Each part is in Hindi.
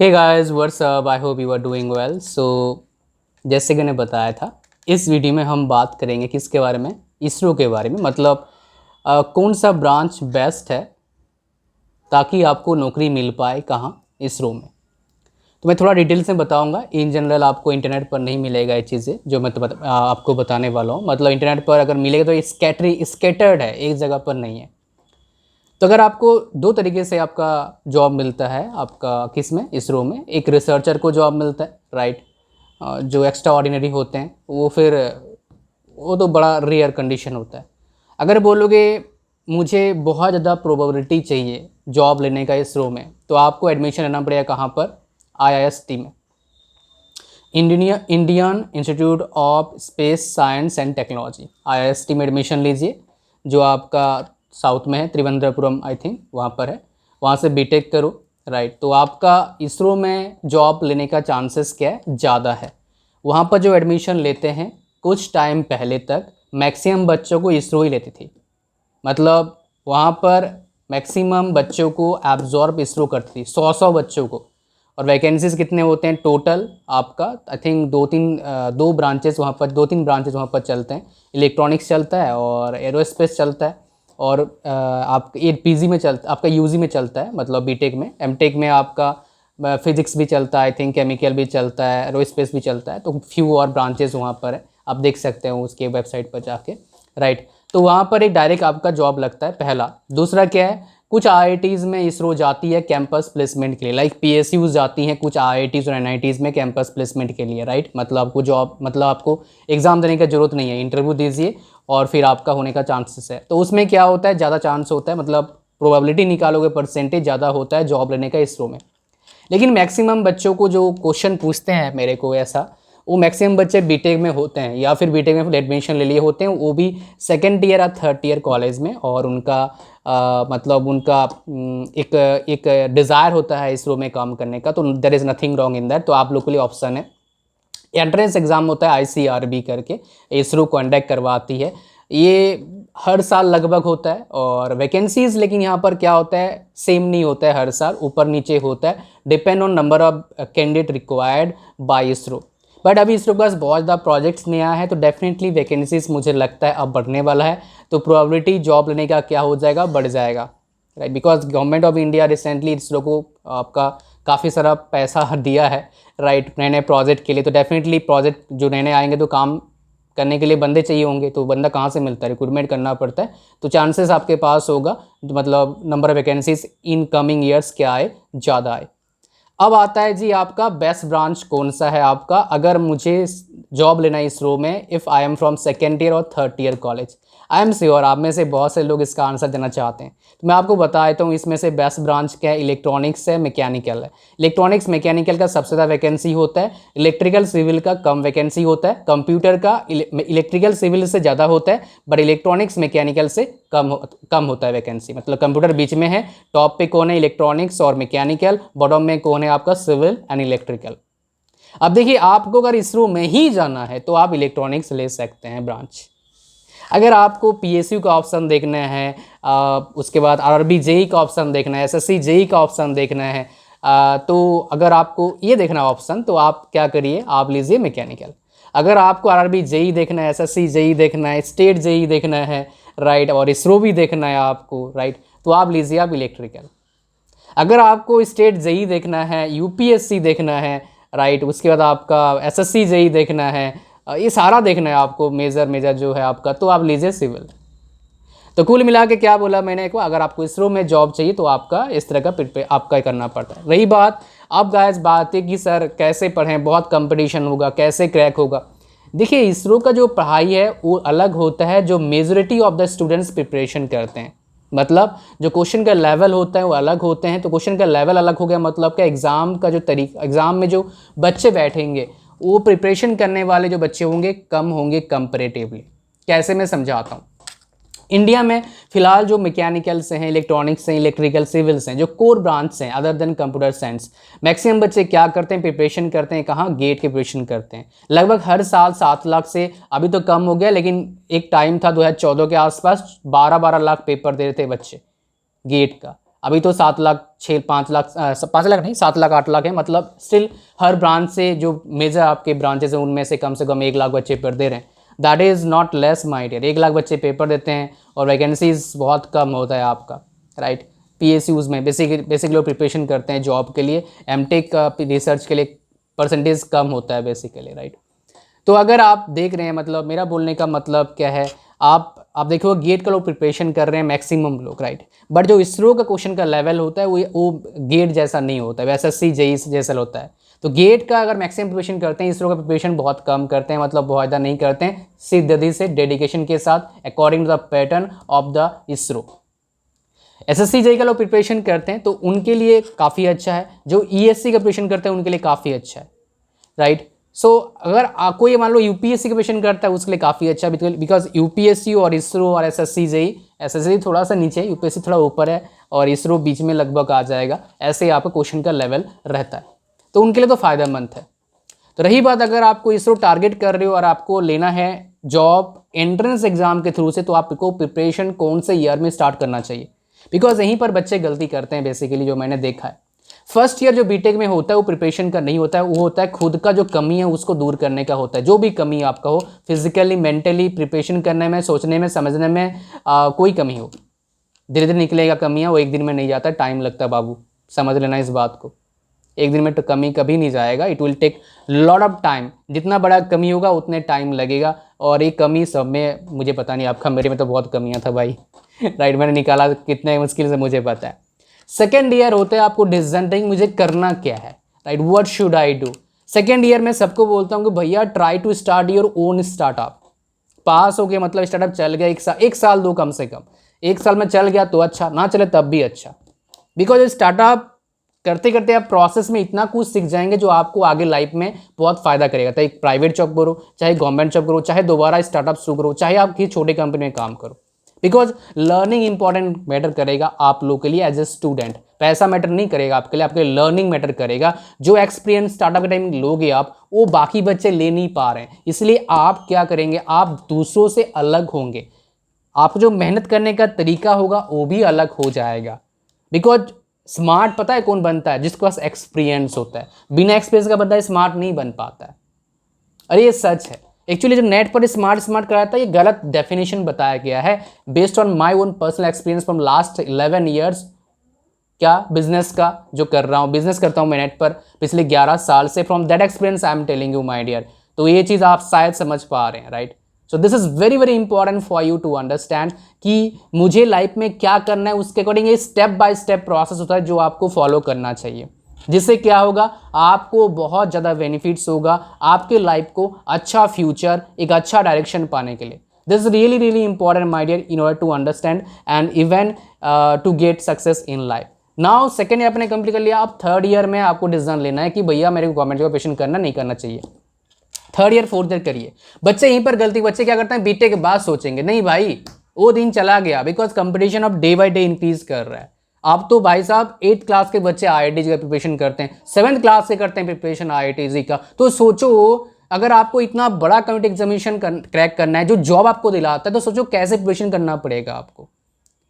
Hey guys what's up, I hope you are doing well. So जैसे कि मैंने बताया था, इस वीडियो में हम बात करेंगे किसके बारे में, इसरो के बारे में। मतलब कौन सा ब्रांच बेस्ट है ताकि आपको नौकरी मिल पाए कहाँ, इसरो में। तो मैं थोड़ा डिटेल से बताऊंगा। इन जनरल आपको इंटरनेट पर नहीं मिलेगा ये चीज़ें जो मैं आपको बताने वाला हूँ। मतलब इंटरनेट पर अगर मिलेगा तो स्कैटर्ड है, एक जगह पर नहीं है। तो अगर आपको दो तरीके से आपका जॉब मिलता है, आपका किस में, इसरो में। एक रिसर्चर को जॉब मिलता है, राइट, जो एक्स्ट्रा ऑर्डिनरी होते हैं वो, फिर वो तो बड़ा रेयर कंडीशन होता है। अगर बोलोगे मुझे बहुत ज़्यादा प्रोबेबिलिटी चाहिए जॉब लेने का इसरो में, तो आपको एडमिशन लेना पड़ेगा कहाँ पर, IIST में, Indian institute of space science and technology. IIST में एडमिशन लीजिए, जो आपका साउथ में है, त्रिवेंद्रपुरम आई थिंक वहाँ पर है। वहाँ से बीटेक करो, राइट। तो आपका इसरो में जॉब लेने का चांसेस क्या है, ज़्यादा है। वहाँ पर जो एडमिशन लेते हैं, कुछ टाइम पहले तक मैक्सिमम बच्चों को इसरो ही लेती थी। मतलब वहाँ पर मैक्सिमम बच्चों को एब्जॉर्ब इसरो करती थी, 100 बच्चों को। और वैकेंसीज कितने होते हैं टोटल आपका, आई थिंक दो ब्रांचेस वहाँ पर, 2-3 ब्रांचेस वहाँ पर चलते हैं। इलेक्ट्रॉनिक्स चलता है और एरोस्पेस चलता है। और आप ये पीजी में चलता, आपका यूजी में चलता है, मतलब बीटेक में। एमटेक में आपका फिजिक्स भी चलता है, आई थिंक केमिकल भी चलता है, एरोस्पेस भी चलता है। तो फ्यू और ब्रांचेस वहाँ पर है, आप देख सकते हो उसके वेबसाइट पर जाके, राइट। तो वहाँ पर एक डायरेक्ट आपका जॉब लगता है, पहला। दूसरा क्या है, कुछ IITs में इसरो जाती है कैंपस प्लेसमेंट के लिए, लाइक PSUs जाती हैं कुछ IITs और NITs में कैंपस प्लेसमेंट के लिए, राइट। मतलब आपको जॉब, मतलब आपको एग्ज़ाम देने की ज़रूरत नहीं है, इंटरव्यू दीजिए और फिर आपका होने का चांसेस है। तो उसमें क्या होता है, ज़्यादा चांस होता है, मतलब प्रोबेबिलिटी निकालोगे, परसेंटेज ज़्यादा होता है जॉब लेने का इसरो में। लेकिन मैक्सिमम बच्चों को जो क्वेश्चन पूछते हैं मेरे को ऐसा, वो मैक्सिमम बच्चे बीटेक में होते हैं, या फिर बीटेक में एडमिशन ले लिए होते हैं, वो भी सेकेंड ईयर या थर्ड ईयर कॉलेज में। और उनका मतलब उनका एक डिज़ायर होता है इसरो में काम करने का। तो there is nothing wrong in that. तो आप लोग के लिए ऑप्शन है। एंट्रेंस एग्ज़ाम होता है ICRB करके, इसरो कंडक्ट करवाती है। ये हर साल लगभग होता है। और वैकेंसीज़ लेकिन यहाँ पर क्या होता है, सेम नहीं होता है हर साल, ऊपर नीचे होता है, depend on number of candidate required by ISRO. But अभी इसरो के पास बहुत ज़्यादा प्रोजेक्ट्स नहीं आया है, तो डेफिनेटली वैकेंसीज मुझे लगता है अब बढ़ने वाला है। तो प्रोबेबिलिटी जॉब लेने का क्या हो जाएगा, बढ़ जाएगा, right. Because government of India recently ISRO को आपका काफ़ी सारा पैसा दिया है, राइट, नए नए प्रोजेक्ट के लिए। तो डेफिनेटली प्रोजेक्ट जो नए नए आएंगे तो काम करने के लिए बंदे चाहिए होंगे, तो बंदा कहाँ से मिलता है, रिक्रूटमेंट करना पड़ता है। तो चांसेस आपके पास होगा, मतलब number of vacancies in coming years क्या आए, ज़्यादा आए। अब आता है जी आपका बेस्ट ब्रांच कौन सा है आपका, अगर मुझे जॉब लेना है इसरो में, if I am from second year और third year college. I am sure आप में से बहुत से लोग इसका आंसर देना चाहते हैं। तो मैं आपको बता देता हूँ इसमें से बेस्ट ब्रांच क्या है। इलेक्ट्रॉनिक्स है, मैकेनिकल है। इलेक्ट्रॉनिक्स मैकेनिकल का सबसे ज़्यादा वैकेंसी होता है, इलेक्ट्रिकल सिविल का कम वैकेंसी होता है, कंप्यूटर का इलेक्ट्रिकल सिविल से ज़्यादा होता है, बट इलेक्ट्रॉनिक्स मैकेनिकल से कम होता है वैकेंसी। मतलब कंप्यूटर बीच में है, टॉप पे कौन है, इलेक्ट्रॉनिक्स और मैकेनिकल, बॉटम में कौन है आपका, सिविल एंड इलेक्ट्रिकल। अब देखिए, आपको अगर इसरो में ही जाना है तो आप इलेक्ट्रॉनिक्स ले सकते हैं ब्रांच। अगर आपको PSU का ऑप्शन देखना है, उसके बाद RRB JEE का ऑप्शन देखना है, SSC JEE का ऑप्शन देखना है, तो अगर आपको ये देखना ऑप्शन, तो आप क्या करिए, आप लीजिए मैकेनिकल। अगर आपको RRB JEE देखना है, SSC JEE देखना है, स्टेट JEE देखना है, राइट, और इसरो भी देखना है आपको, राइट, तो आप लीजिए आप इलेक्ट्रिकल। अगर आपको स्टेट JEE देखना है, UPSC देखना है, राइट, उसके बाद आपका SSC JEE देखना है, ये सारा देखना है आपको, मेजर जो है आपका, तो आप लीजिए सिविल। तो कुल मिला के क्या बोला मैंने को, अगर आपको इसरो में जॉब चाहिए तो आपका इस तरह का आपका करना पड़ता है। रही बात, अब गाइस बात है कि सर कैसे पढ़ें, बहुत कंपटीशन होगा, कैसे क्रैक होगा। देखिए, इसरो का जो पढ़ाई है वो अलग होता है, जो majority of the students preparation करते हैं। मतलब जो क्वेश्चन का लेवल होता है वो अलग होते हैं। तो क्वेश्चन का लेवल अलग हो गया, मतलब क्या, एग्ज़ाम का जो तरीका, एग्ज़ाम में जो बच्चे बैठेंगे वो प्रिपरेशन करने वाले जो बच्चे होंगे कम होंगे कंपैरेटिवली। कैसे, मैं समझाता हूँ। इंडिया में फिलहाल जो मैकेनिकल्स हैं, इलेक्ट्रॉनिक्स हैं, इलेक्ट्रिकल, सिविल्स हैं, जो कोर ब्रांच हैं other than computer science, maximum बच्चे क्या करते हैं, प्रिपरेशन करते हैं कहाँ, गेट के प्रिपरेशन करते हैं। लगभग हर साल 7 लाख से, अभी तो कम हो गया, लेकिन एक टाइम था 2014 के आसपास 12-12 लाख पेपर दे रहे थे बच्चे गेट का। अभी तो 7 लाख 5 लाख 5 लाख नहीं 7 लाख 8 लाख है, मतलब स्टिल हर ब्रांच से जो मेजर आपके ब्रांचेस हैं उनमें से कम 1 लाख बच्चे पेपर दे रहे हैं। That is not less my dear. 1 lakh बच्चे पेपर देते हैं और वैकेंसीज बहुत कम होता है आपका, राइट। PSUs में बेसिकली लोग प्रिपरेशन करते हैं जॉब के लिए, एमटेक का रिसर्च के लिए परसेंटेज कम होता है बेसिकली, राइट। तो अगर आप देख रहे हैं, मतलब मेरा बोलने का मतलब क्या है, आप देखो गेट का लोग प्रिपरेशन कर रहे हैं मैक्सिमम लोग, राइट। बट जो इसरो का क्वेश्चन का लेवल होता है वो गेट जैसा नहीं होता है, वैसा SSC JEE जैसा होता है। तो गेट का अगर मैक्सिमम प्रिपरेशन करते हैं, इसरो का प्रिपरेशन बहुत कम करते हैं, मतलब बहुत ज़्यादा नहीं करते हैं, सिद्धि से डेडिकेशन के साथ according to the pattern of the ISRO. SSC JEE का लोग प्रिपरेशन करते हैं तो उनके लिए काफ़ी अच्छा है, जो ESC का प्रिपरेशन करते हैं उनके लिए काफ़ी अच्छा है, राइट। सो अगर कोई मान लो UPSC का प्रिपरेशन करता है उसके लिए काफ़ी अच्छा है, बिकॉज UPSC और इसरो और SSC JEE, SSC थोड़ा सा नीचे है, UPSC थोड़ा ऊपर है और इसरो बीच में लगभग आ जाएगा, ऐसे आपका क्वेश्चन का लेवल रहता है, तो उनके लिए तो फ़ायदेमंद है। तो रही बात अगर आपको इसरो टारगेट कर रहे हो और आपको लेना है जॉब एंट्रेंस एग्जाम के थ्रू से, तो आपको प्रिपरेशन कौन से ईयर में स्टार्ट करना चाहिए, बिकॉज यहीं पर बच्चे गलती करते हैं बेसिकली, जो मैंने देखा है। फर्स्ट ईयर जो बीटेक में होता है वो प्रिपरेशन का नहीं होता है, वो होता है खुद का जो कमी है उसको दूर करने का होता है। जो भी कमी आपका हो, फिजिकली मेंटली प्रिपरेशन करने में, सोचने में, समझने में कोई कमी हो, धीरे धीरे निकलेगा कमियाँ, वो एक दिन में नहीं जाता, टाइम लगता है बाबू, समझ लेना इस बात को। एक दिन में तो कमी कभी नहीं जाएगा, it will take lot of time. जितना बड़ा कमी होगा उतने टाइम लगेगा, और ये कमी सब में, मुझे पता नहीं आपका, मेरे में तो बहुत कमियाँ था भाई राइट, मैंने निकाला कितने मुश्किल से, मुझे पता है। सेकेंड ईयर होते हैं आपको डिसीजन टेकिंग, मुझे करना क्या है, right, what should I do. Second year में सबको बोलता हूँ कि भैया try to start your own startup. Pass हो गया मतलब स्टार्टअप चल गया, एक साल दो, कम से कम 1 साल में चल गया तो अच्छा, ना चले तब भी अच्छा, बिकॉज स्टार्टअप करते करते आप प्रोसेस में इतना कुछ सीख जाएंगे जो आपको आगे लाइफ में बहुत फायदा करेगा। चाहे एक प्राइवेट जॉब करो, चाहे गवर्नमेंट जॉब करो, चाहे दोबारा स्टार्टअप शुरू करो, चाहे आप किसी छोटे कंपनी में काम करो, बिकॉज लर्निंग इंपॉर्टेंट मैटर करेगा आप लोग के लिए एज ए स्टूडेंट। पैसा मैटर नहीं करेगा आपके लिए, आपके लर्निंग मैटर करेगा। जो एक्सपीरियंस स्टार्टअप के टाइम लोगे आप, वो बाकी बच्चे ले नहीं पा रहे हैं, इसलिए आप क्या करेंगे, आप दूसरों से अलग होंगे, आप जो मेहनत करने का तरीका होगा वो भी अलग हो जाएगा। बिकॉज स्मार्ट पता है कौन बनता है, जिसके पास एक्सपीरियंस होता है। बिना एक्सपीरियंस का बंदा स्मार्ट नहीं बन पाता है, अरे ये सच है। एक्चुअली जो नेट पर स्मार्ट कराता है, ये गलत डेफिनेशन बताया गया है based on my own personal experience from last 11 years. क्या बिजनेस का जो कर रहा हूँ, बिजनेस करता हूँ मैं नेट पर पिछले 11 साल से, from that experience I am telling you my dear. तो ये चीज़ आप शायद समझ पा रहे हैं, right. So this is very very important for you to understand कि मुझे लाइफ में क्या करना है, उसके अकॉर्डिंग ये स्टेप बाय स्टेप प्रोसेस होता है जो आपको फॉलो करना चाहिए, जिससे क्या होगा, आपको बहुत ज़्यादा बेनिफिट्स होगा, आपके लाइफ को अच्छा फ्यूचर, एक अच्छा डायरेक्शन पाने के लिए। This is really really important my dear in order to understand and even to get success in life. Now second year आपने कंप्लीट कर लिया, अब थर्ड ईयर में आपको डिसीजन लेना है कि भैया मेरे को गवर्नमेंट जॉब प्रिपरेशन करना नहीं करना चाहिए। थर्ड ईयर फोर्थ ईयर करिए। बच्चे यहीं पर गलती, बच्चे क्या करते हैं, बीटेक के बाद सोचेंगे, नहीं भाई वो दिन चला गया, बिकॉज कंपटीशन अब डे बाय डे इंक्रीज कर रहा है। आप तो भाई साहब 8th क्लास के बच्चे IIT का प्रिपरेशन करते हैं, 7th क्लास से करते हैं प्रिपरेशन IIT का। तो सोचो अगर आपको इतना बड़ा कम्पिटिटिव एग्जामिनेशन क्रैक करना है जो जॉब आपको दिलाता है, तो सोचो कैसे प्रिपरेशन करना पड़ेगा आपको,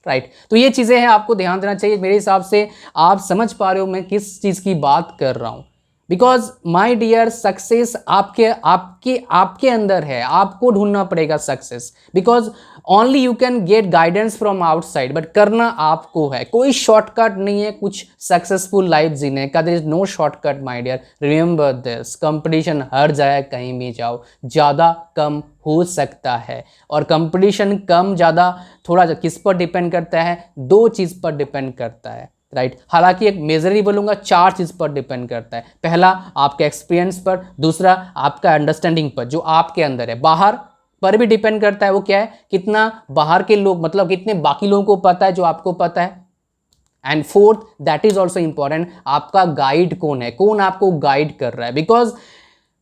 राइट। तो ये चीज़ें हैं, आपको ध्यान देना चाहिए। मेरे हिसाब से आप समझ पा रहे हो मैं किस चीज़ की बात कर रहा हूँ, बिकॉज माई डियर सक्सेस आपके आपके आपके अंदर है, आपको ढूंढना पड़ेगा success, because only you can get guidance from outside, but करना आपको है। कोई शॉर्टकट नहीं है कुछ सक्सेसफुल लाइफ जीने का, there is no shortcut my dear, remember this. Competition हर जगह कहीं भी जाओ, ज़्यादा कम हो सकता है, और कंपटीशन कम ज़्यादा थोड़ा किस पर डिपेंड करता है, 2 चीज़ पर डिपेंड करता है, राइट। हालांकि एक मेजर ही बोलूँगा, 4 चीज़ पर डिपेंड करता है। पहला आपके एक्सपीरियंस पर, दूसरा आपका अंडरस्टैंडिंग पर जो आपके अंदर है, बाहर पर भी डिपेंड करता है, वो क्या है, कितना बाहर के लोग, मतलब कितने बाकी लोगों को पता है जो आपको पता है, and fourth that is also important, आपका गाइड कौन है, कौन आपको गाइड कर रहा है। बिकॉज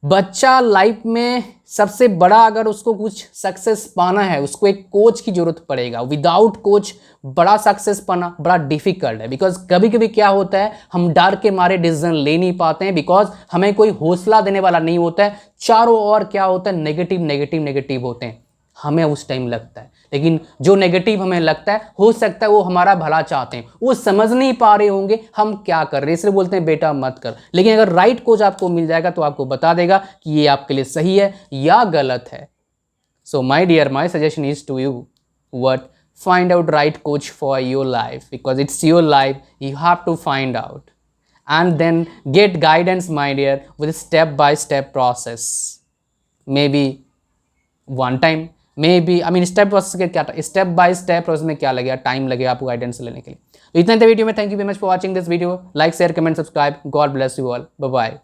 बच्चा लाइफ में सबसे बड़ा, अगर उसको कुछ सक्सेस पाना है, उसको एक कोच की जरूरत पड़ेगा। विदाउट कोच बड़ा सक्सेस पाना बड़ा डिफिकल्ट है, बिकॉज कभी कभी क्या होता है, हम डर के मारे डिसीजन ले नहीं पाते हैं, बिकॉज हमें कोई हौसला देने वाला नहीं होता है। चारों ओर क्या होता है, नेगेटिव नेगेटिव नेगेटिव होते हैं, हमें उस टाइम लगता है। लेकिन जो नेगेटिव हमें लगता है, हो सकता है वो हमारा भला चाहते हैं, वो समझ नहीं पा रहे होंगे हम क्या कर रहे हैं, इसलिए बोलते हैं बेटा मत कर। लेकिन अगर राइट कोच आपको मिल जाएगा तो आपको बता देगा कि ये आपके लिए सही है या गलत है। So my dear, my suggestion is to you, what, find out right coach for your life, because it's your life, you have to find out, and then get guidance, my dear, with a step by step process, maybe one time, maybe I mean step process के क्या, step by step process में क्या लगेगा, टाइम लगेगा आपको गाइडेंस लेने के लिए। तो इतना वीडियो में, thank you very much for watching this video, like share comment subscribe, God bless you all, bye bye.